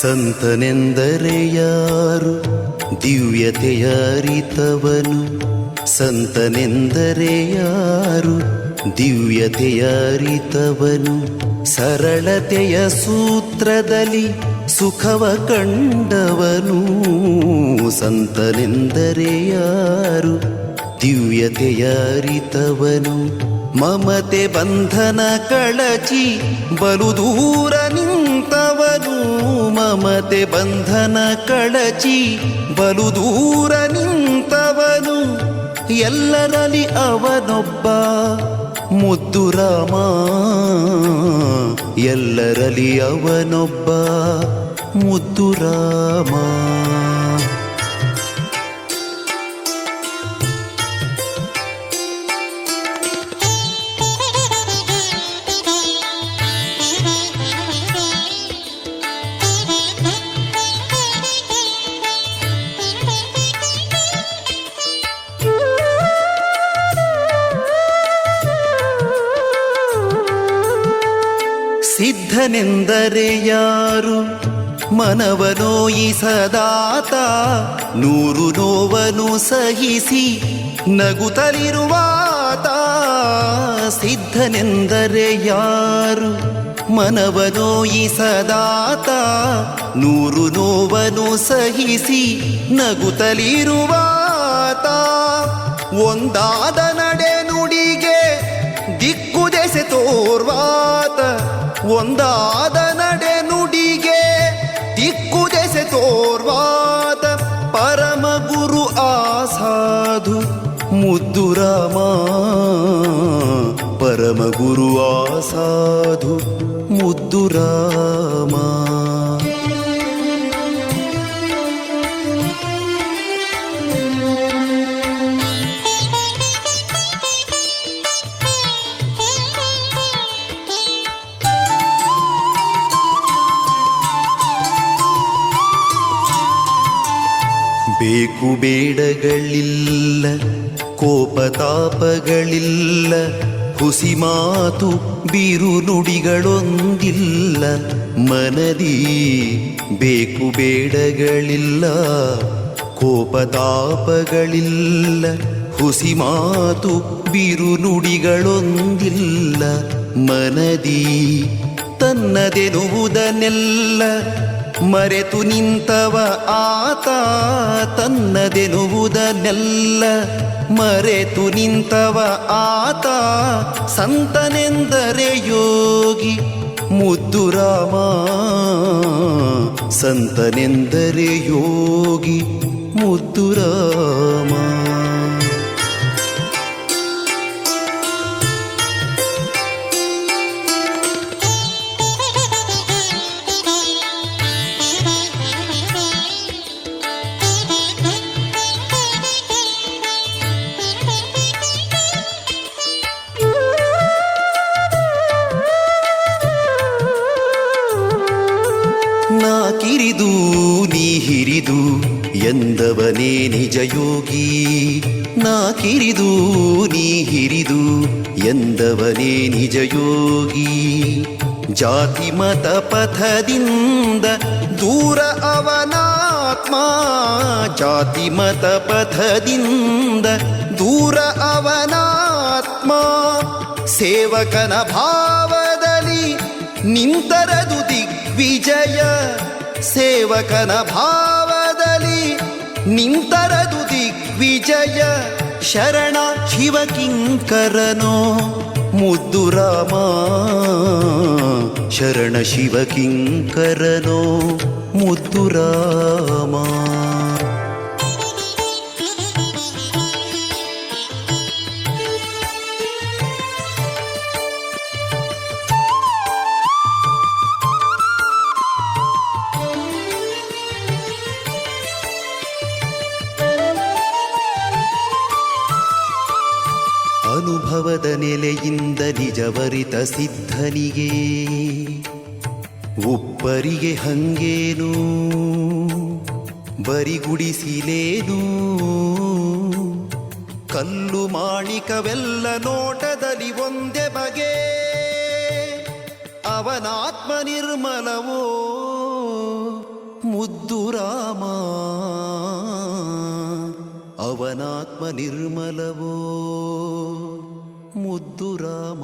ಸಂತನೆಂದರೆ ಯಾರು ದಿವ್ಯತೆಯ ಅರಿತವನು. ಸಂತನೆಂದರೆ ಯಾರು ದಿವ್ಯತೆಯ ಅರಿತವನು. ಸರಳತೆಯ ಸೂತ್ರದಲ್ಲಿ ಸುಖವ ಕಂಡವನು. ಸಂತನೆಂದರೆ ಯಾರು ದಿವ್ಯತೆಯ ಅರಿತವನು. ಮಮತೆ ಬಂಧನ ಕಳಚಿ ಬಲು ದೂರ ನಿಂತವನು. ಮಮತೆ ಬಂಧನ ಕಳಚಿ ಬಲು ದೂರ ನಿಂತವನು. ಎಲ್ಲರಲ್ಲಿ ಅವನೊಬ್ಬ ಮುದ್ದು ರಾಮ. ಎಲ್ಲರಲ್ಲಿ ಅವನೊಬ್ಬ ಮುದ್ದು ರಾಮ. ಸಿದ್ಧನೆಂದರೆ ಯಾರು ಮನವನೋಯಿಸದಾತ. ನೂರು ನೋವನ್ನು ಸಹಿಸಿ ನಗುತ್ತಲಿರುವಾತ. ಸಿದ್ಧನೆಂದರೆ ಯಾರು ಮನವನೋಯಿಸದಾತ. ನೂರು ನೋವನ್ನು ಸಹಿಸಿ ನಗುತ್ತಲಿರುವಾತ. ಒಂದಾದ ನಡೆ ನುಡಿಗೆ ದಿಕ್ಕು ದೆಸೆ ತೋರ್ವಾತ. ಒಂದಾದ ನಡೆ ನುಡಿಗೆ ದಿಕ್ಕು ದೆಸೆ ತೋರ್ವಾತ. ಪರಮ ಗುರು ಆಸಾಧು ಮುದ್ದು ರಾಮ. ಪರಮ ಗುರು ಆಸಾಧು ಮುದ್ದು ರಾಮ. ಬೇಕು ಬೇಡಗಳಿಲ್ಲ, ಕೋಪತಾಪಗಳಿಲ್ಲ, ಹುಸಿ ಮಾತು ಬಿರು ನುಡಿಗಳೊಂದಿಲ್ಲ ಮನದಿ. ಬೇಕು ಬೇಡಗಳಿಲ್ಲ, ಕೋಪತಾಪಗಳಿಲ್ಲ, ಹುಸಿ ಮಾತು ಬಿರು ನುಡಿಗಳೊಂದಿಲ್ಲ ಮನದಿ. ತನ್ನದೆನುವುದನ್ನೆಲ್ಲ ಮರೆತು ನಿಂತವ ಆತ. ತನ್ನದೆನುವುದನ್ನೆಲ್ಲ ಮರೆತು ನಿಂತವ ಆತ. ಸಂತನೆಂದರೆ ಯೋಗಿ ಮುದ್ದು ರಾಮ. ಸಂತನೆಂದರೆ ಯೋಗಿ ಮುದ್ದು ರಾಮ. ನಾ ಕಿರಿದು ನೀ ಹಿರಿದು ಎಂದವನೇ ನಿಜ ಯೋಗಿ. ನಾ ಕಿರಿದು ನೀ ಹಿರಿದು ಎಂದವನೇ ನಿಜ ಯೋಗಿ. ಜಾತಿ ಮತ ಪಥದಿಂದ ದೂರ ಅವನಾತ್ಮ. ಜಾತಿ ಮತ ಪಥದಿಂದ ದೂರ ಅವನಾತ್ಮ. ಸೇವಕನ ಭಾವದಲ್ಲಿ ನಿಂತರದು ದಿಗ್ವಿಜಯ. ಸೇವಕನ ಭಾವದಲ್ಲಿ ನಿಂತರದು ದಿಗ್ವಿಜಯ. ಶರಣ ಶಿವಕಿಂಕರನೋ ಮುದ್ದು ರಾಮ. ಶರಣ ಶಿವಕಿಂಕರನೋ ಮುದ್ದು ರಾಮ. ಅನುಭವದ ನೆಲೆಯಿಂದ ನಿಜವರಿತ ಸಿದ್ಧನಿಗೆ ಒಬ್ಬರಿಗೆ ಹಂಗೇನು ಬರಿಗುಡಿಸಿಲೇನು. ಕಲ್ಲು ಮಾಣಿಕವೆಲ್ಲ ನೋಟದಲ್ಲಿ ಒಂದೇ ಬಗೆ. ಅವನಾತ್ಮ ನಿರ್ಮಲವೋ ಮುದ್ದು ರಾಮ ಅವನಾತ್ಮ ನಿರ್ಮಲವೋ ಮುದ್ದು ರಾಮ.